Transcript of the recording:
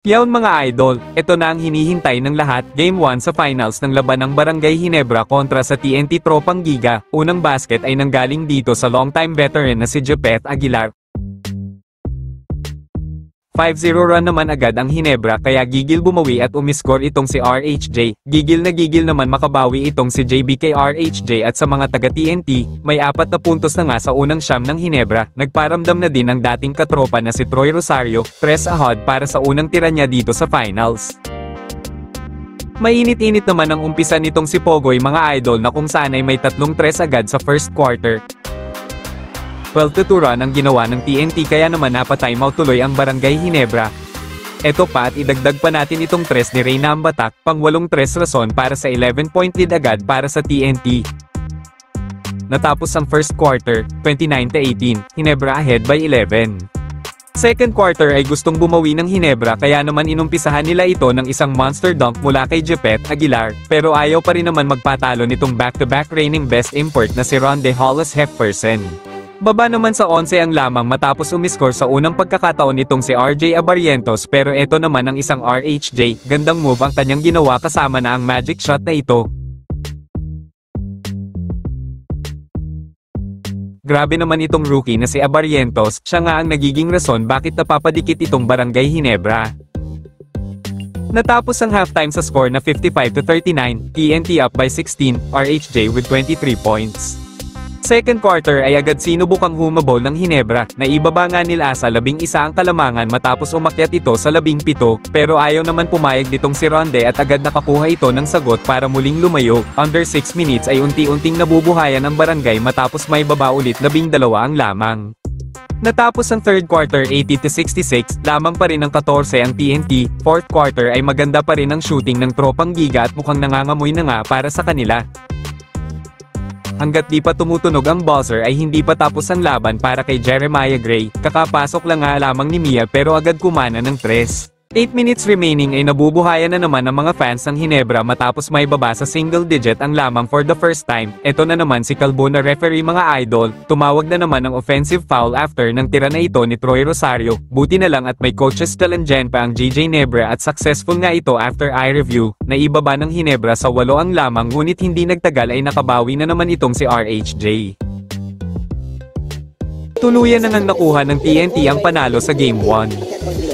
Yawn mga idol, ito na ang hinihintay ng lahat, Game 1 sa finals ng laban ng Barangay Ginebra kontra sa TNT Tropang Giga. Unang basket ay nanggaling dito sa longtime veteran na si Jepet Aguilar. 5-0 run naman agad ang Ginebra kaya gigil bumawi at umiskor itong si RHJ. Gigil na gigil naman makabawi itong si JBK RHJ at sa mga taga TNT, may 4 na puntos na nga sa unang siyam ng Ginebra. Nagparamdam na din ang dating katropa na si Troy Rosario, press ahead para sa unang tira niya dito sa finals. Mainit-init naman ang umpisa nitong si Pogoy mga idol na kung saan ay may 3 tres agad sa first quarter. 12-2 run ang ginawa ng TNT kaya naman napatimeout tuloy ang Barangay Ginebra. Eto pa at idagdag pa natin itong tres ni Reyna Ambatak, pang 8 tres rason para sa 11-point lead agad para sa TNT. Natapos ang first quarter, 29-18, Ginebra ahead by 11. Second quarter ay gustong bumawi ng Ginebra kaya naman inumpisahan nila ito ng isang monster dunk mula kay Jepet Aguilar, pero ayaw pa rin naman magpatalo nitong back-to-back reigning best import na si Ronde Hollis Hefferson. Baba naman sa 11 ang lamang matapos umiskor sa unang pagkakataon nitong si RJ Abarrientos pero eto naman ang isang RHJ, gandang move ang kanyang ginawa kasama na ang magic shot na ito. Grabe naman itong rookie na si Abarrientos, siya nga ang nagiging rason bakit napapadikit itong Barangay Ginebra. Natapos ang halftime sa score na 55-39, TNT up by 16, RHJ with 23 points. Second quarter ay agad sinubukang humabol ng Ginebra, na ibaba nga nila sa 11 ang kalamangan matapos umakyat ito sa 17, pero ayaw naman pumayag ditong si Ronde at agad nakakuha ito ng sagot para muling lumayo. Under 6 minutes ay unti-unting nabubuhayan ang Barangay matapos may baba ulit 12 ang lamang. Natapos ang third quarter 80-66, lamang pa rin ang 14 ang TNT, fourth quarter ay maganda pa rin ang shooting ng Tropang Giga at mukhang nangangamoy na nga para sa kanila. Hanggat di pa tumutunog ang buzzer ay hindi pa tapos ang laban para kay Jeremiah Gray, kakapasok lang nga lamang ni Mia pero agad kumana ng tres. 8 minutes remaining ay nabubuhayan na naman ang mga fans ng Ginebra matapos may baba sa single digit ang lamang for the first time. Eto na naman si Calbo na referee mga idol, tumawag na naman ng offensive foul after ng tira na ito ni Troy Rosario. Buti na lang at may coaches Talangen pa ang JJ Nebra at successful nga ito after eye review, na ibaba ng Ginebra sa 8 ang lamang ngunit hindi nagtagal ay nakabawi na naman itong si RHJ. Tuluyan na nang nakuha ng TNT ang panalo sa Game 1.